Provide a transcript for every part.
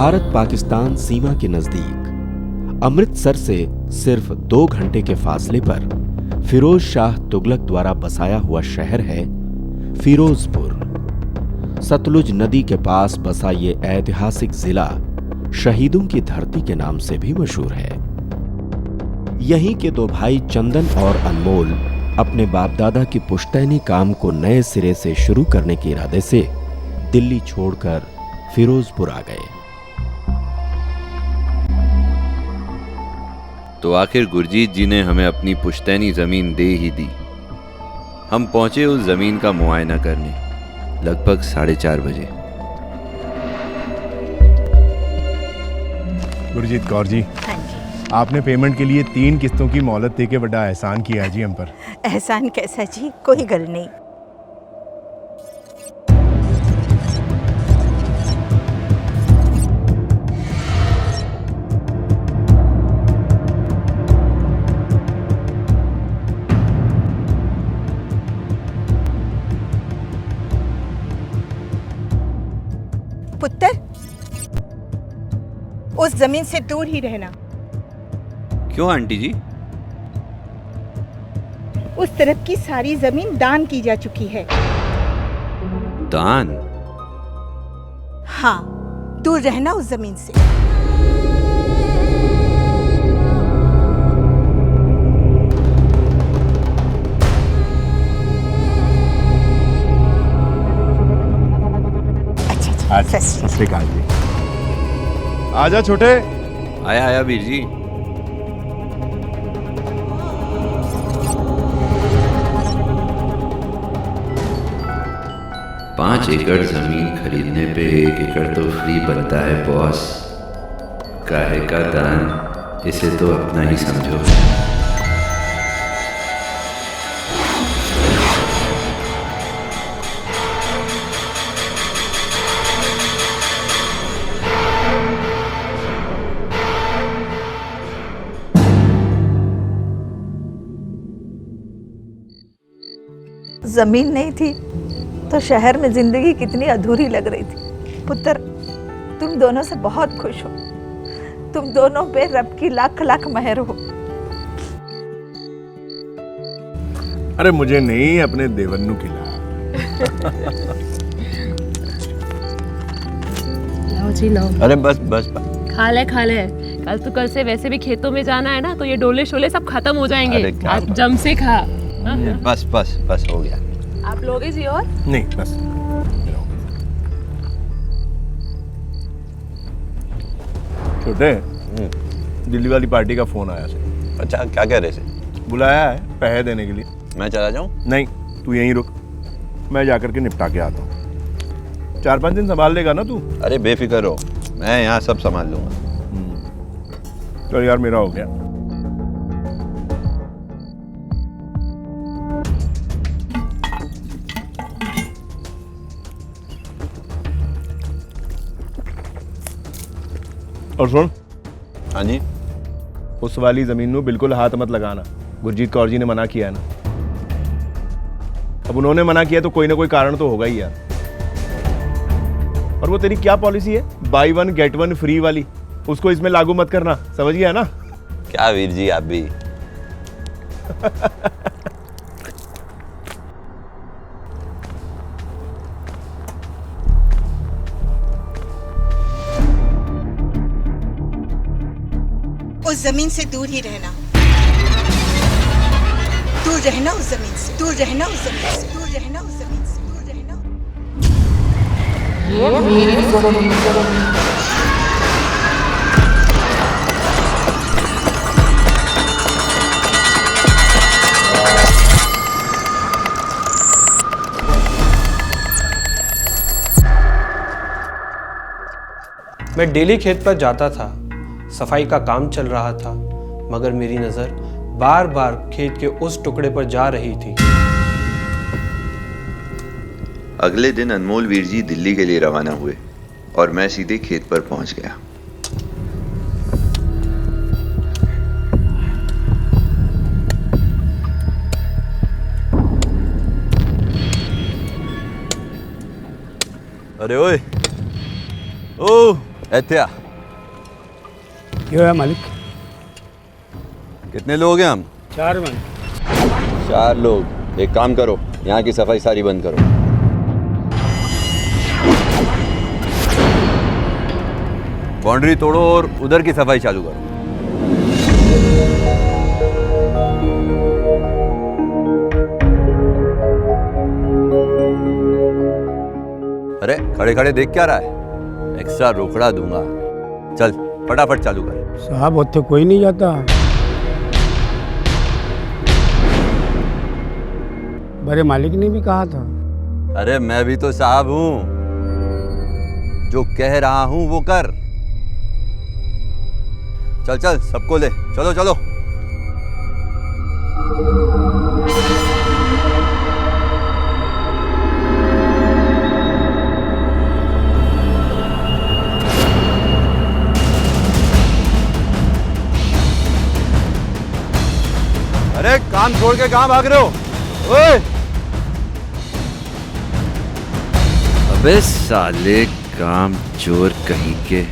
भारत पाकिस्तान सीमा के नजदीक अमृतसर से सिर्फ 2 घंटे के फासले पर फिरोज शाह तुगलक द्वारा बसाया हुआ शहर है फिरोजपुर। सतलुज नदी के पास बसा ये ऐतिहासिक जिला शहीदों की धरती के नाम से भी मशहूर है। यहीं के 2 भाई चंदन और अनमोल अपने बाप दादा की पुश्तैनी काम को नए सिरे से शुरू करने के इरादे से दिल्ली छोड़कर फिरोजपुर आ गए। तो आखिर गुरजीत जी ने हमें अपनी पुश्तैनी जमीन दे ही दी। हम पहुंचे उस जमीन का मुआयना करने लगभग 4:30 बजे। गुरजीत कौर जी, आपने पेमेंट के लिए 3 किस्तों की मोहलत देके बड़ा एहसान किया जी हम पर। एहसान कैसा जी, कोई गल नहीं। पुत्र, उस जमीन से दूर ही रहना। क्यों आंटी जी? उस तरफ की सारी जमीन दान की जा चुकी है। दान? हाँ, दूर रहना उस जमीन से। अच्छा, सत श्री अकाल जी। आजा छोटे। आया वीर जी। पाँच एकड़ जमीन खरीदने पे 1 एकड़ तो फ्री बनता है बॉस। काहे का दान, इसे तो अपना ही समझो। जमीन नहीं थी तो शहर में जिंदगी कितनी अधूरी लग रही थी। पुत्र, तुम दोनों से बहुत खुश हो। तुम दोनों पे रब की लाख लाख मेहर हो। अरे मुझे नहीं, अपने देवन्नू खिला। लो जी लो। अरे बस खा ले। कल से वैसे भी खेतों में जाना है ना, तो ये डोले शोले सब खत्म हो जाएंगे। आज जम से खा। बस हो गया। आप लोगे जी? और नहीं, बस। छोटे, दिल्ली वाली पार्टी का फोन आया से। अच्छा, क्या कह रहे थे? बुलाया है पैसे देने के लिए। मैं चला जाऊं? नहीं, तू यहीं रुक, मैं जाकर के निपटा के आता हूँ। 4-5 दिन संभाल लेगा ना तू? अरे बेफिक्र हो, मैं यहाँ सब संभाल लूंगा। चल यार, मेरा हो गया। और सुन। हाँ जी। उस वाली जमीन में बिल्कुल हाथ मत लगाना। गुरजीत कौर जी ने मना किया है ना। अब उन्होंने मना किया तो कोई ना कोई कारण तो होगा ही यार। और वो तेरी क्या पॉलिसी है, बाई 1 गेट 1 फ्री वाली, उसको इसमें लागू मत करना, समझ गया ना? क्या वीर जी आप भी। उस जमीन से दूर ही रहना। दूर रहना उस जमीन से। दूर रहना उस जमीन से। दूर रहना उस जमीन से। दूर रहना। मैं डेली खेत पर जाता था। सफाई का काम चल रहा था, मगर मेरी नजर बार बार खेत के उस टुकड़े पर जा रही थी। अगले दिन अनमोल वीर जी दिल्ली के लिए रवाना हुए और मैं सीधे खेत पर पहुंच गया। अरे ओए, ओ एत्या क्यों है मालिक? कितने लोग हैं हम? 4 मन। 4 लोग। एक काम करो, यहाँ की सफाई सारी बंद करो। बाउंड्री तोड़ो और उधर की सफाई चालू करो। अरे खड़े खड़े देख क्या रहा है? एक्स्ट्रा रोकड़ा दूंगा। चल फटाफट चालू कर। साहब उत्थे कोई नहीं जाता। बड़े मालिक ने भी कहा था। अरे मैं भी तो साहब हूं, जो कह रहा हूं वो कर। चल चल सबको ले, चलो चलो। अरे काम छोड़ के कहां भाग रहे हो? ओए! अबे साले काम चोर कहीं के।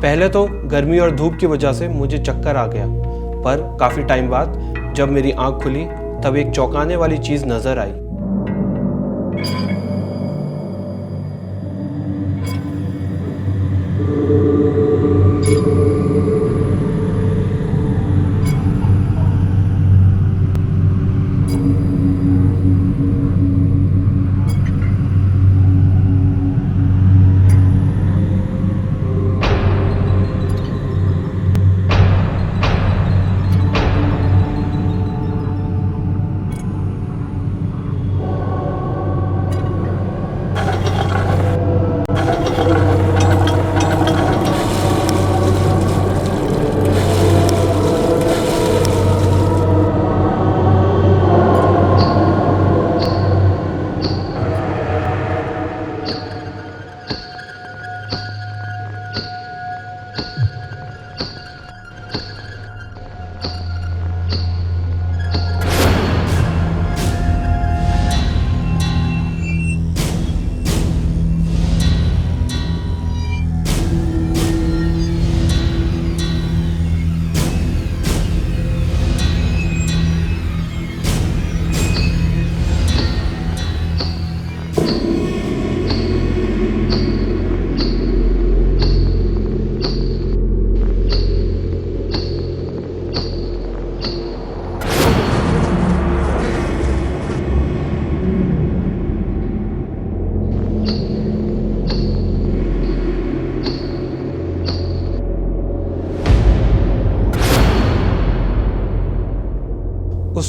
पहले तो गर्मी और धूप की वजह से मुझे चक्कर आ गया, पर काफ़ी टाइम बाद जब मेरी आंख खुली तब एक चौंकाने वाली चीज़ नज़र आई।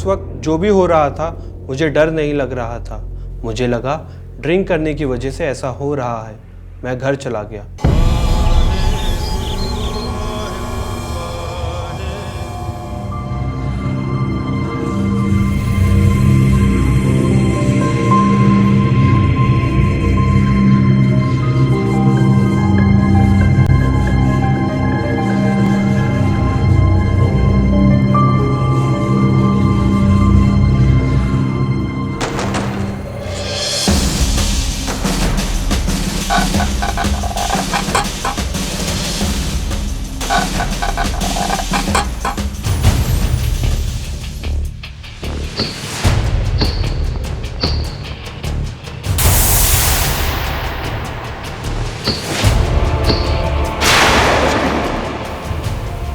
उस वक्त जो भी हो रहा था मुझे डर नहीं लग रहा था। मुझे लगा ड्रिंक करने की वजह से ऐसा हो रहा है। मैं घर चला गया।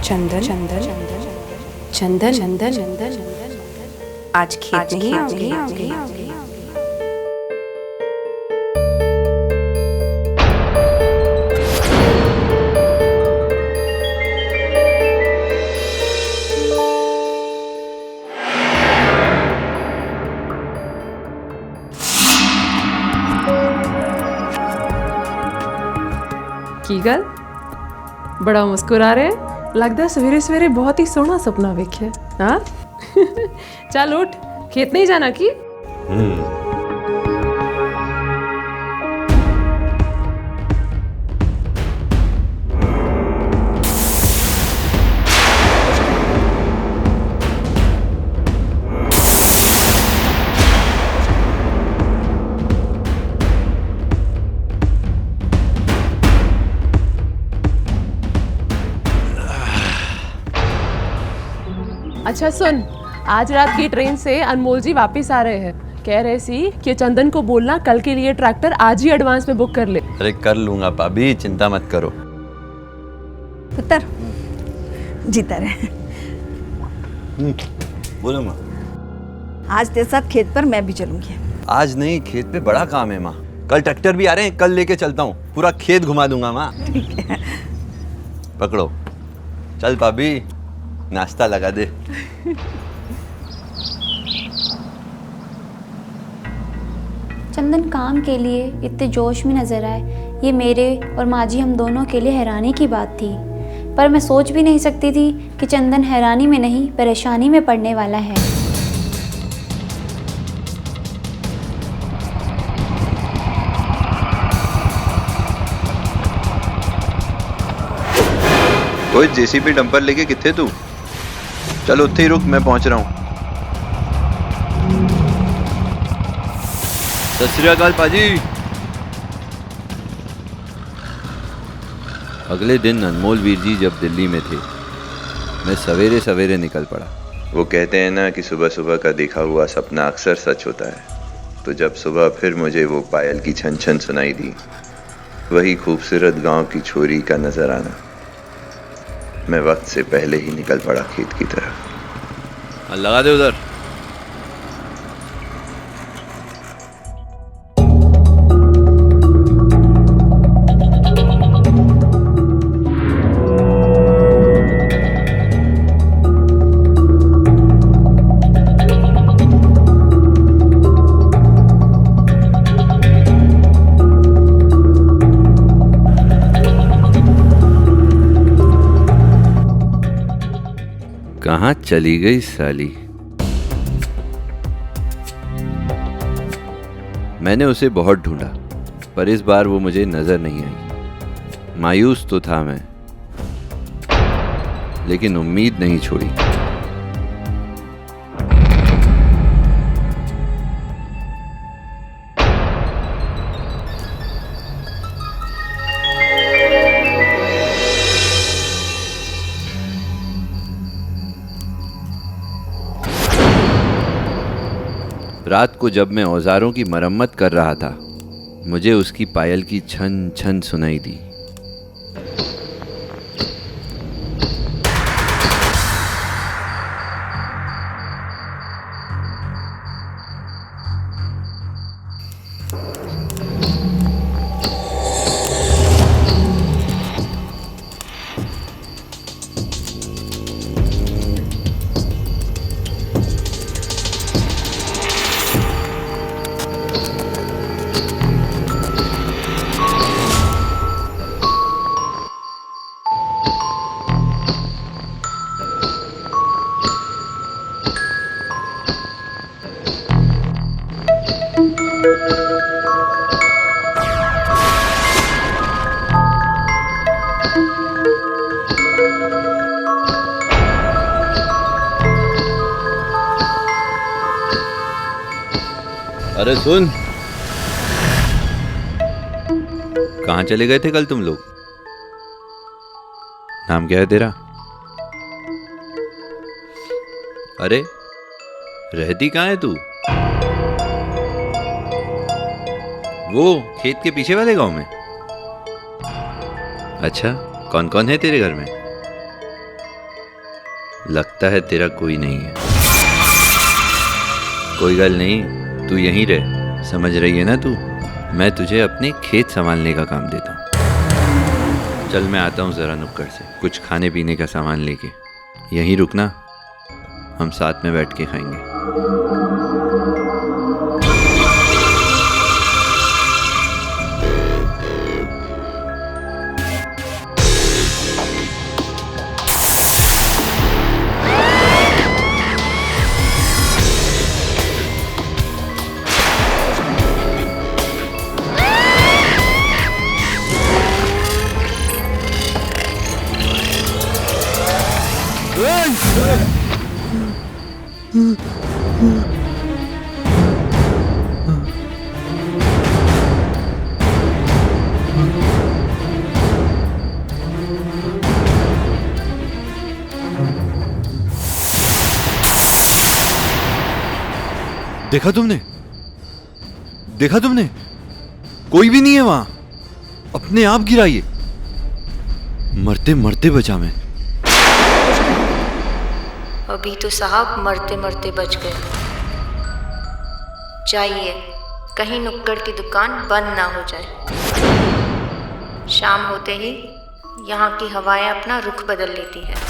चंदन चंदन चंदन चंदन चंदन आज खेत नहीं आओगी। की गल बड़ा मुस्कुरा रहे, लगता सवेरे सवेरे बहुत ही सोहना सपना वेख्या। हाँ चल उठ, खेत नहीं जाना की? अच्छा सुन, आज रात की ट्रेन से अनमोल जी वापस आ रहे हैं। कह रहे सी कि चंदन को बोलना कल के लिए ट्रैक्टर आज ही एडवांस में बुक कर ले। अरे कर लूंगा भाभी, चिंता मत करो। पुत्र जीता रहे। बोलो माँ। आज तेरे साथ खेत पर मैं भी चलूंगी। आज नहीं, खेत पे बड़ा काम है माँ। कल ट्रैक्टर भी आ रहे हैं, कल लेके चलता हूँ, पूरा खेत घुमा दूंगा माँ। ठीक है। पकड़ो, चल भाभी नाश्ता लगा दे। चंदन काम के लिए इतने जोश में नजर आए, ये मेरे और माँ जी हम दोनों के लिए हैरानी की बात थी। पर मैं सोच भी नहीं सकती थी कि चंदन हैरानी में नहीं परेशानी में पड़ने वाला है। कोई जेसीबी डंपर लेके किथे तू? चल उत्थे ही रुक, मैं पहुंच रहा हूँ। सत श्री अकाल पाजी। अगले दिन अनमोल वीर जी जब दिल्ली में थे, मैं सवेरे सवेरे निकल पड़ा। वो कहते हैं ना कि सुबह सुबह का देखा हुआ सपना अक्सर सच होता है। तो जब सुबह फिर मुझे वो पायल की छन छन सुनाई दी, वही खूबसूरत गांव की छोरी का नजर आना, मैं वक्त से पहले ही निकल पड़ा खेत की तरफ। लगा दे उधर। कहाँ चली गई साली? मैंने उसे बहुत ढूंढा, पर इस बार वो मुझे नजर नहीं आई। मायूस तो था मैं, लेकिन उम्मीद नहीं छोड़ी। रात को जब मैं औजारों की मरम्मत कर रहा था, मुझे उसकी पायल की छन छन सुनाई दी। अरे सुन, कहाँ चले गए थे कल तुम लोग? नाम क्या है तेरा? अरे रहती कहाँ है तू? वो खेत के पीछे वाले गांव में। अच्छा, कौन कौन है तेरे घर में? लगता है तेरा कोई नहीं है। कोई गल नहीं, तू यहीं रह, समझ रही है ना तू? मैं तुझे अपने खेत संभालने का काम देता हूँ। चल मैं आता हूँ ज़रा नुक्कड़ से, कुछ खाने पीने का सामान लेके। यहीं रुकना, हम साथ में बैठ के खाएंगे। देखा तुमने? देखा तुमने? कोई भी नहीं है वहां। अपने आप गिरा ये। मरते मरते बचा मैं। अभी तो साहब मरते मरते बच गए। चाहिए कहीं नुक्कड़ की दुकान बंद ना हो जाए। शाम होते ही यहाँ की हवाएं अपना रुख बदल लेती है।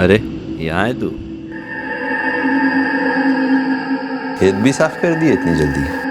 अरे यहाँ है तू? खेत भी साफ कर दिए इतनी जल्दी?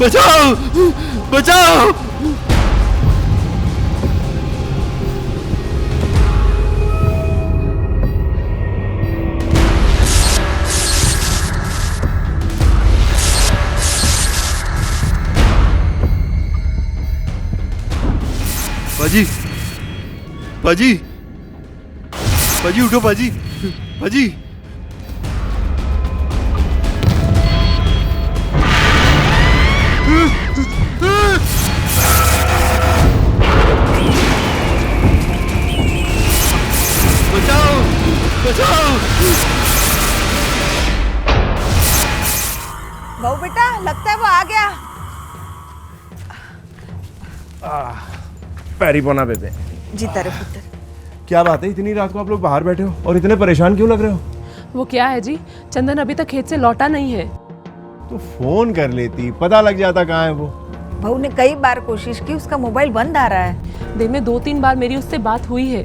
बचाओ बचाओ। पाजी पाजी पाजी उठो पाजी पाजी। बचाओ बचाओ। बहू बेटा, लगता है वो आ गया। पैरी पोना बेबे। जीता रे पुत्र। क्या बात है, इतनी रात को आप लोग बाहर बैठे हो और इतने परेशान क्यों लग रहे हो? वो क्या है जी, चंदन अभी तक खेत से लौटा नहीं है। तो फोन कर लेती, पता लग जाता कहाँ है वो। बहू ने कई बार कोशिश की, उसका मोबाइल बंद आ रहा है। दिन में 2-3 बार मेरी उससे बात हुई है,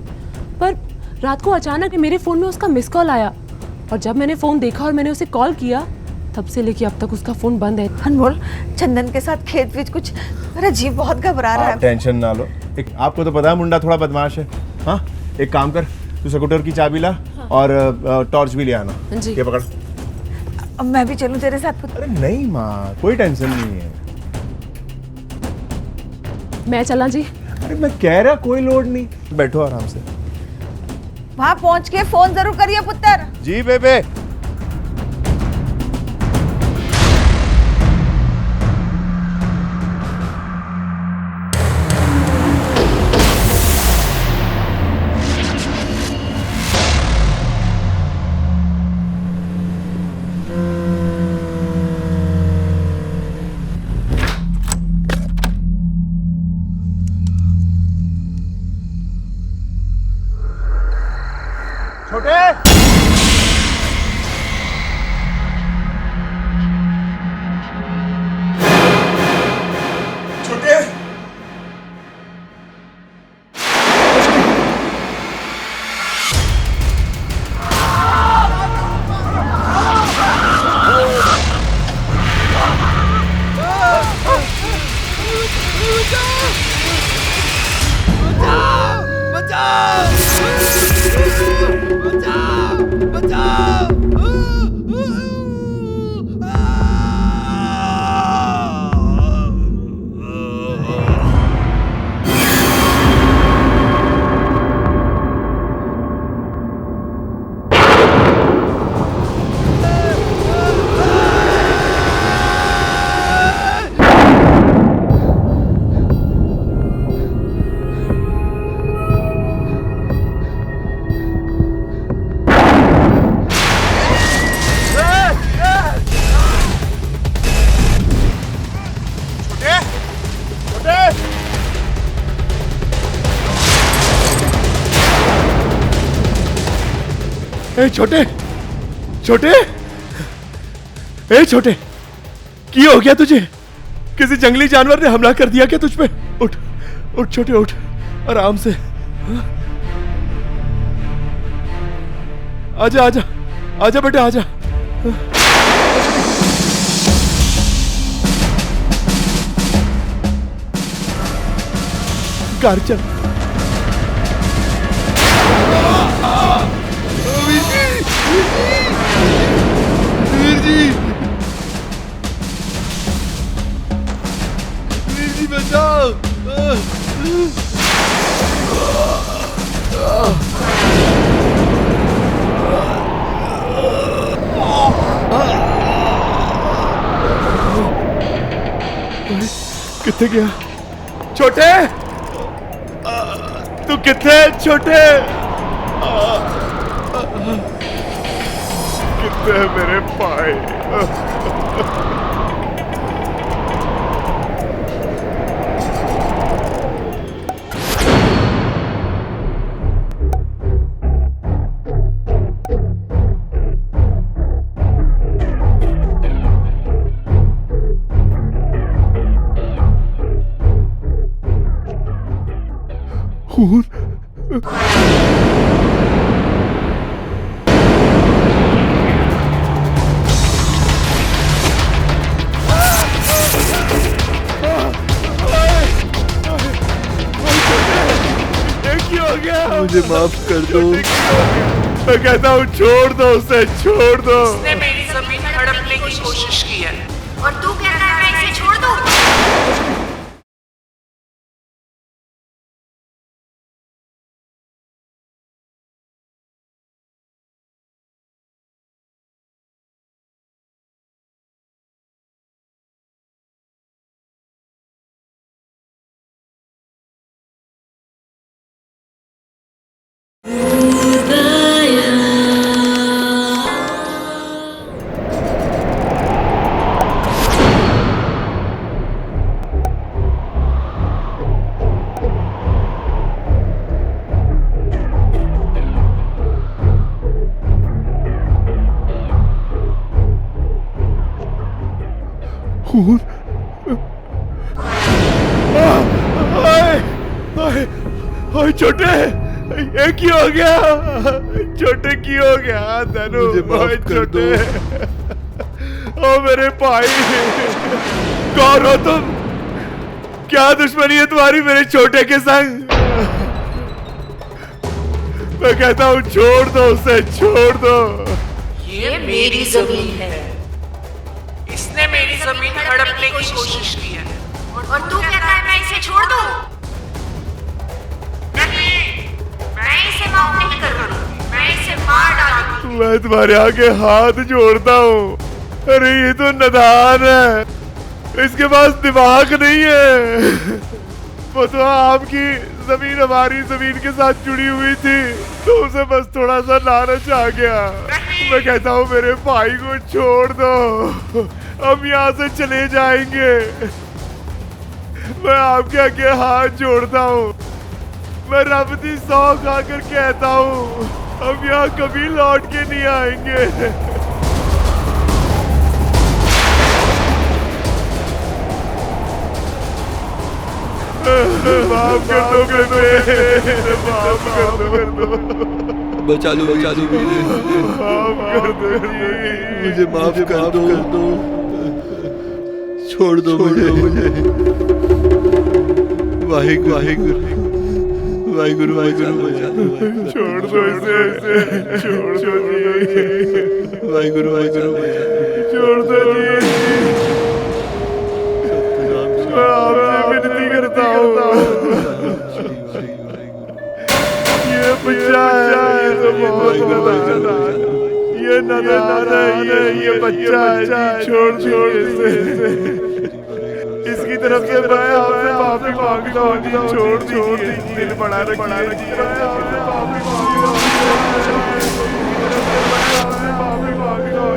पर रात को अचानक मेरे फोन में उसका मिस कॉल आया और जब मैंने फोन देखा और मैंने उसे कॉल किया, तब से लेके अब तक उसका फोन बंद है। अनमोल, चंदन के साथ खेत में कुछ मेरा जीव बहुत घबरा रहा है। टेंशन ना लो। एक आपको तो पता है मुंडा थोड़ा बदमाश है। हाँ, एक काम कर, तू स्कूटर की चाबी ला और टॉर्च भी ले आना। जी। ये पकड़। अब मैं भी चलूं तेरे साथ पुत्र? अरे नहीं माँ, कोई टेंशन नहीं है। मैं चला जी? अरे मैं कह रहा कोई लोड नहीं, बैठो आराम से। वहां पहुंच के फोन जरूर करिए पुत्र। जी बेबे। छोटे छोटे ए छोटे छोटे, ए छोटे, क्या हो गया तुझे? किसी जंगली जानवर ने हमला कर दिया क्या तुझ पे? उठ उठ छोटे, उठ आराम से। आजा आजा आजा बेटा, आजा। कार चल। वीर जी बचाओ। कितने गया छोटे? तू कितने छोटे? कितने मेरे पाए? खून। मुझे माफ कर दो। मैं कहता हूँ छोड़ दो उसे, छोड़ दो। उसने मेरी जमीन हड़पने की कोशिश की है और तू कहता है मैं इसे छोड़ दूं? खून। ओए छोटे, ये क्यों हो गया? छोटे क्यों हो गया? धनु, ओए छोटे, ओ मेरे भाई, कौन हो तुम? क्या दुश्मनी है तुम्हारी मेरे छोटे के संग? मैं कहता हूँ छोड़ दो उसे, छोड़ दो। ये मेरी जमीन है, इसने मेरी जमीन हड़पने की कोशिश की है और तू कहता है मैं इसे छोड़ दूं? नहीं, मैं इसे माफ नहीं कर रहा, मैं इसे मार डालूंगी। मैं तुम्हारे आगे हाथ जोड़ता हूँ। अरे ये तो नादान है, इसके पास दिमाग नहीं है। वो तो आपकी जमीन हमारी जमीन के साथ जुड़ी हुई थी, तो उसे बस थोड़ा सा लालच आ गया। मैं कहता हूँ मेरे भाई को छोड़ दो, हम यहाँ से चले जाएंगे। मैं आपके आगे हाथ जोड़ता हूँ, मैं रब की सौ खाकर कहता हूँ हम यहाँ कभी लौट के नहीं आएंगे। माफ कर दो, माफ कर दो, बचा लो, बचा लो, माफ कर दो जी, मुझे माफ कर दो, छोड़ दो मुझे। वाहिगुरु वाहिगुरु वाहिगुरु वाहिगुरु, छोड़ दो इसे, छोड़ दो जी, वाहिगुरु वाहिगुरु, छोड़ दो जी। मैं आपसे विनती करता हूँ, ये बच्चा है, ये तो बहुत नादान है, ये नादान है, ये बच्चा है, छोड़ इसे। इसकी तरफ से मैं आपसे माफी मांगता हूँ जी, छोड़ दीजिए, दिल बड़ा रखिए, मैं आपसे माफी मांगता हूँ, माफी मांगता हूँ।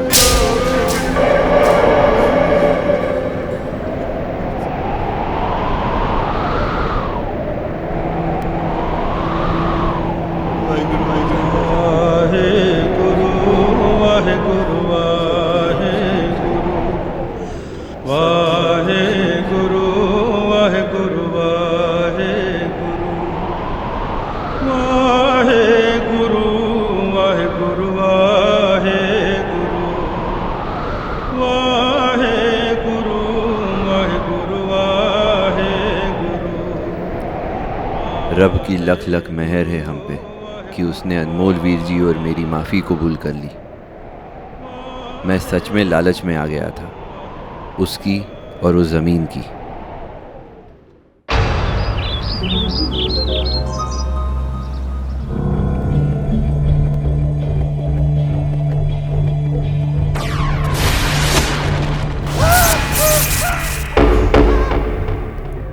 रब की लख लख मेहर है हम पे कि उसने अनमोल वीर जी और मेरी माफ़ी कबूल कर ली। मैं सच में लालच में आ गया था, उसकी और उस ज़मीन की।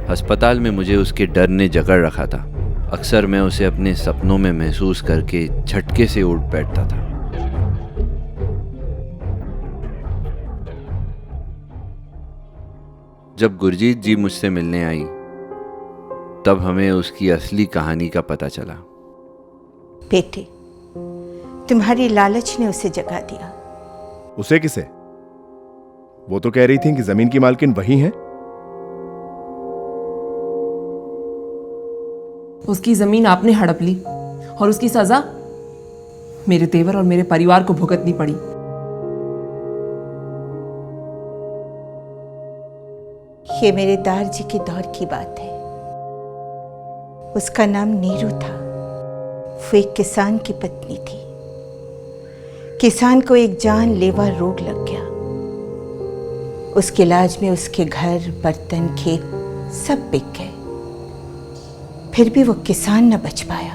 अस्पताल में मुझे उसके डर ने जकड़ रखा था। अक्सर मैं उसे अपने सपनों में महसूस करके झटके से उठ बैठता था। जब गुरजीत जी मुझसे मिलने आई, तब हमें उसकी असली कहानी का पता चला। बेटे, तुम्हारी लालच ने उसे जगा दिया। उसे किसे? वो तो कह रही थी कि जमीन की मालकिन वही है। उसकी जमीन आपने हड़प ली और उसकी सजा मेरे तेवर और मेरे परिवार को भुगतनी पड़ी। ये मेरे दार जी के दौर की बात है। उसका नाम नीरू था। वो एक किसान की पत्नी थी। किसान को एक जानलेवा रोग लग गया। उसके इलाज में उसके घर, बर्तन, खेत सब बिक गए। फिर भी वो किसान न बच पाया।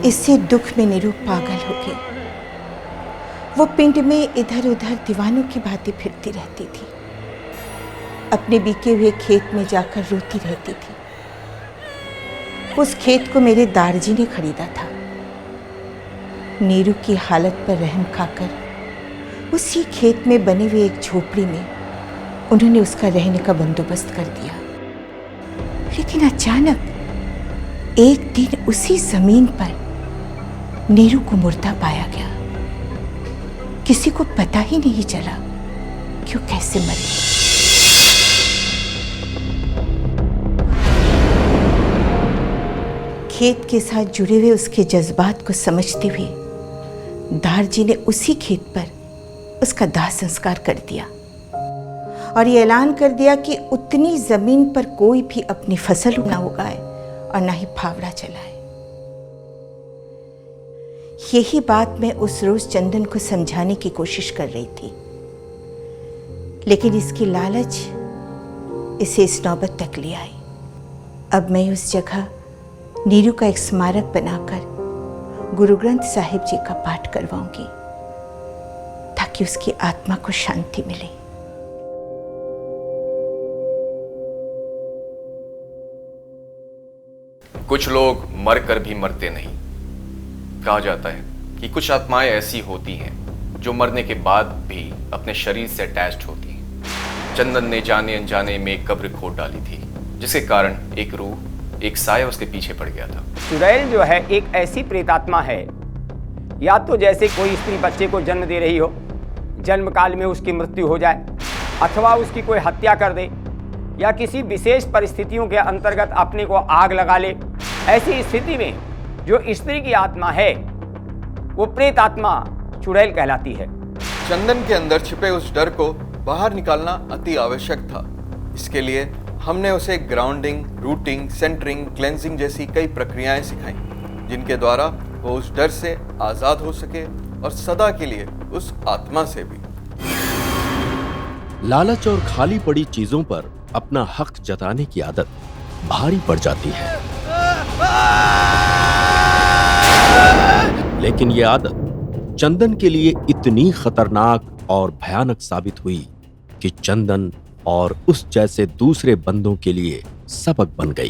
इससे दुख में नीरू पागल हो गई। वो पिंड में इधर उधर दीवानों की भांति फिरती रहती थी। अपने बिके हुए खेत में जाकर रोती रहती थी। उस खेत को मेरे दारजी ने खरीदा था। नीरू की हालत पर रहम खाकर उसी खेत में बने हुए एक झोपड़ी में उन्होंने उसका रहने का बंदोबस्त कर दिया। लेकिन अचानक एक दिन उसी जमीन पर नीरू को मुर्दा पाया गया। किसी को पता ही नहीं चला कि वो कैसे मरी। खेत के साथ जुड़े हुए उसके जज्बात को समझते हुए दारजी ने उसी खेत पर उसका दाह संस्कार कर दिया और ये ऐलान कर दिया कि उतनी जमीन पर कोई भी अपनी फसल ना उगाए और ना ही फावड़ा चलाए। यही बात मैं उस रोज चंदन को समझाने की कोशिश कर रही थी, लेकिन इसकी लालच इसे इस नौबत तक ले आई। अब मैं उस जगह नीरू का एक स्मारक बनाकर गुरु ग्रंथ साहिब जी का पाठ करवाऊंगी ताकि उसकी आत्मा को शांति मिले। कुछ लोग मरकर भी मरते नहीं। कहा जाता है कि कुछ आत्माएं ऐसी होती हैं जो मरने के बाद भी अपने शरीर से अटैच्ड होती हैं। चंदन ने जाने अनजाने में एक कब्र खोद डाली थी, जिसके कारण एक रूह, एक साया उसके पीछे पड़ गया था। चुड़ैल जो है एक ऐसी प्रेतात्मा है, या तो जैसे कोई स्त्री बच्चे को जन्म दे रही हो, जन्म काल में उसकी मृत्यु हो जाए, अथवा उसकी कोई हत्या कर दे, या किसी विशेष परिस्थितियों के अंतर्गत अपने को आग लगा ले। ऐसी स्थिति में जो स्त्री की आत्मा है वो प्रेत आत्मा चुड़ैल कहलाती है। चंदन के अंदर छिपे उस डर को बाहर निकालना अति आवश्यक था। इसके लिए हमने उसे ग्राउंडिंग, रूटिंग, सेंटरिंग, क्लेंजिंग जैसी कई प्रक्रियाएं सिखाई, जिनके द्वारा वो उस डर से आजाद हो सके और सदा के लिए उस आत्मा से भी। लालच और खाली पड़ी चीजों पर अपना हक जताने की आदत भारी पड़ जाती है, लेकिन यह आदत चंदन के लिए इतनी खतरनाक और भयानक साबित हुई कि चंदन और उस जैसे दूसरे बंदों के लिए सबक बन गई।